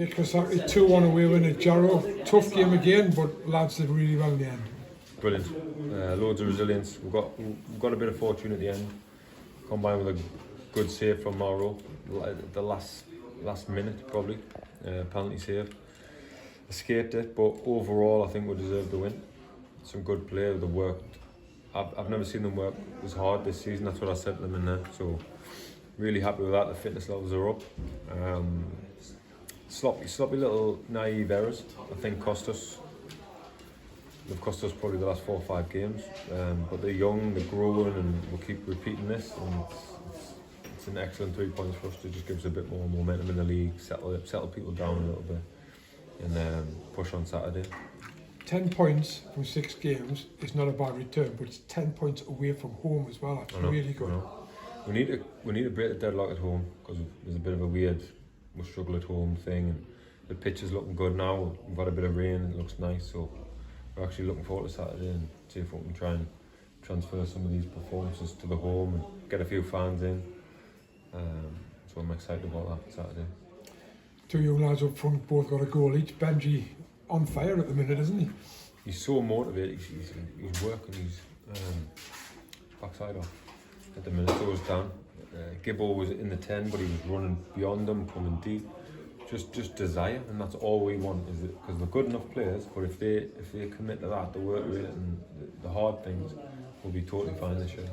Yeah, because that 2-1 away win at Jarrow. Tough game again, but lads did really well in the end. Brilliant. Loads of resilience. We've got a bit of fortune at the end, combined with a good save from Jarrow. The last minute probably, penalty save. Escaped it, but overall I think we deserved the win. Some good play. They worked. I've never seen them work as hard this season. That's what I said to them in there. So really happy with that. The fitness levels are up. Sloppy little naive errors I think cost us. They've cost us probably the last 4 or 5 games. But they're young, they're growing, and we'll keep repeating this. And it's an excellent 3 points for us to just give us a bit more momentum in the league, settle people down a little bit, and push on Saturday. 10 points from 6 games is not a bad return, but it's 10 points away from home as well. That's really good. We need to break the deadlock at home, because there's a bit of a weird we struggle at home thing, and the pitch is looking good now. We've had a bit of rain, it looks nice, so we're actually looking forward to Saturday and see if we can try and transfer some of these performances to the home and get a few fans in. So I'm excited about that Saturday. 2 young lads up front both got a goal each. Benji on fire at the minute, isn't he? He's so motivated. He's working his backside off at the minute. So was Dan. Gibbo was in the 10, but he was running beyond them, coming deep. Just desire, and that's all we want. Is it because they're good enough players, but if they commit to that, the work rate and the hard things, we'll be totally fine this year.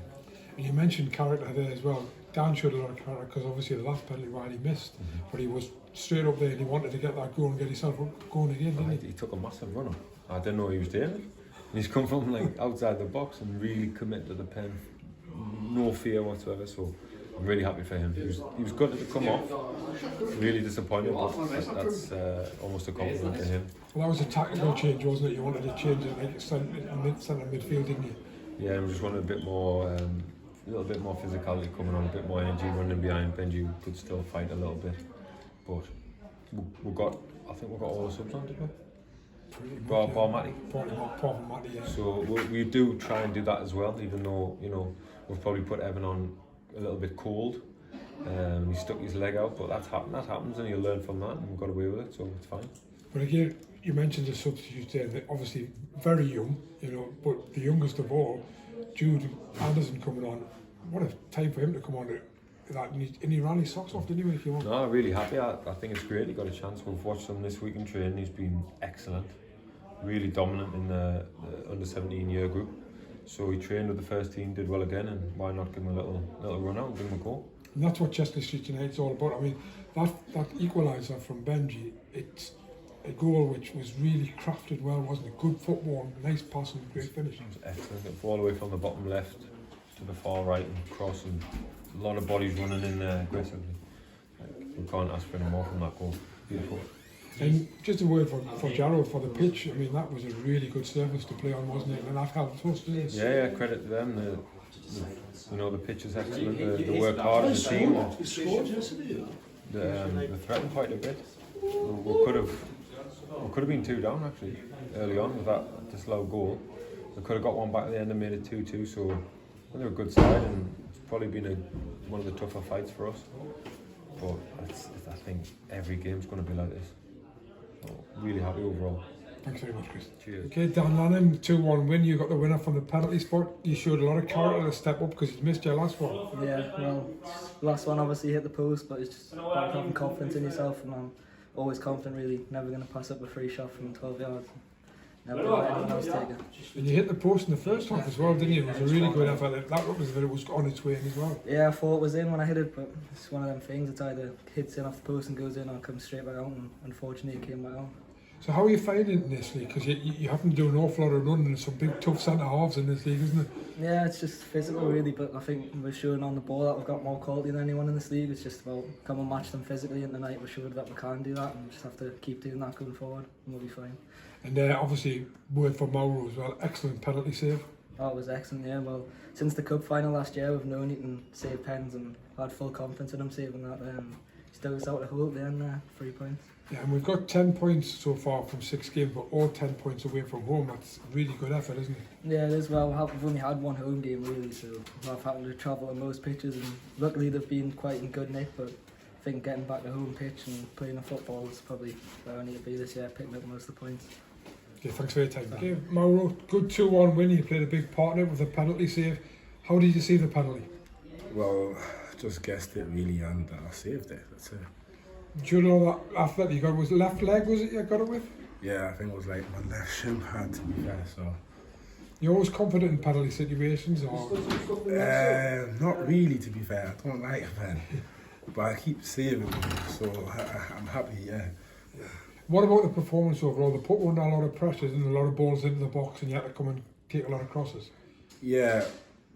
And you mentioned character there as well. Dan showed a lot of character, because obviously the last penalty while he missed, but he was straight up there and he wanted to get that goal and get himself going again, didn't he? He took a massive run up. I didn't know he was doing it. And he's come from like outside the box and really committed to the pen, no fear whatsoever. So I'm really happy for him. He was good to come off. Really disappointed, but that's almost a compliment to him. Well, that was a tactical change, wasn't it? You wanted to change it like centre midfield, didn't you? Yeah, we just wanted a bit more, a little bit more physicality coming on, a bit more energy running behind. Benji could still fight a little bit, but I think we got all the subs on, didn't we? Bar Matty. Matty, yeah. So we do try and do that as well, even though we've probably put Evan on a little bit cold. He stuck his leg out, but that happens, and you learn from that, and we got away with it, so it's fine. But again, you mentioned the substitutes there. They're obviously very young, but the youngest of all, Jude Anderson coming on. What a time for him to come on. And he ran his socks off, didn't he, when he came on? No, really happy. I think it's great he got a chance. We've watched him this week in training. He's been excellent, really dominant in the under 17 year group. So he trained with the first team, did well again, and why not give him a little run out and give him a goal? And that's what Chesley Street United's all about. I mean, that equaliser from Benji, it's a goal which was really crafted well, wasn't it? Good football, nice pass and great finish. It was excellent. It all the way from the bottom left to the far right and cross, and a lot of bodies running in there aggressively. We can't ask for any more from that goal. Beautiful. And just a word for Jarrow for the pitch. I mean, that was a really good surface to play on, wasn't it? And that helped us, didn't it? Yeah, credit to them. The pitch is excellent. They work hard as a team. They threatened quite a bit. We could have been 2 down actually early on with that disallowed goal. They could have got one back at the end and made it 2-2. So they're a good side, and it's probably been one of the tougher fights for us. But I think every game's going to be like this. So really happy overall. Thanks very much, Chris. Cheers. Okay, Dan Lannan, 2-1 win. You got the winner from the penalty spot. You showed a lot of character to step up, because you missed your last one. Yeah, well, last one obviously hit the post, but it's just about having confidence in yourself, and I'm always confident, really. Never going to pass up a free shot from 12 yards. Never going to let anyone else take it. And you hit the post in the first half as well, didn't you? It was a really good effort. That looked as if it was on its way in as well. Yeah, I thought it was in when I hit it, but it's one of them things. It's either hits in off the post and goes in, or comes straight back out, and unfortunately it came back out. So how are you finding this league? Because you have to do an awful lot of running, and some big tough centre halves in this league, isn't it? Yeah, it's just physical really, but I think we're showing on the ball that we've got more quality than anyone in this league. It's just about come and match them physically, and tonight we showed that we can do that, and we just have to keep doing that going forward, and we'll be fine. And obviously, word for Mauro as well, excellent penalty save. Oh, it was excellent, yeah. Well, since the cup final last year, we've known he can save pens, and I had full confidence in him saving that. Still was out of the hole at the end, 3 points. Yeah, and we've got 10 points so far from 6 games, but all 10 points away from home. That's a really good effort, isn't it? Yeah, it is. Well, we've only had one home game really, so I've had to travel on most pitches, and luckily they've been quite in good nick, but I think getting back to home pitch and playing the football is probably where I need to be this year, picking up most of the points. Okay, thanks for your time. Okay, Mauro, good 2-1 win. You played a big part in it with a penalty save. How did you see the penalty? Well, just guessed it really and I saved it. That's it. Do you know that athlete you got was left leg? Was it you got it with? Yeah, I think it was like my left shin pad to be fair. So You're always confident in penalty situations, or not really to be fair. I don't like a pen, but I keep saving them, so I'm happy. Yeah. what about the performance overall? They put under a lot of pressures and a lot of balls into the box, and you had to come and take a lot of crosses. Yeah,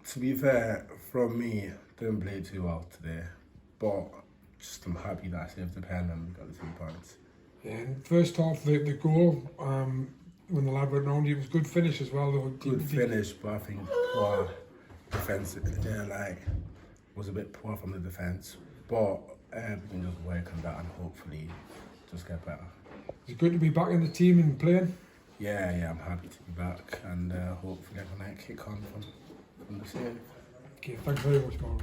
to be fair, from me, didn't play too well today, but just I'm happy that I saved the pen and we got the 3 points. Yeah, and first half, the goal, when the lad went round, it was good finish as well. Though. Good finish, but I think poor defence there, like, was a bit poor from the defence. But we can just work on that and hopefully just get better. It's good to be back in the team and playing. Yeah, I'm happy to be back and hopefully I can kick on from the save. Okay, thanks very much, Mauro.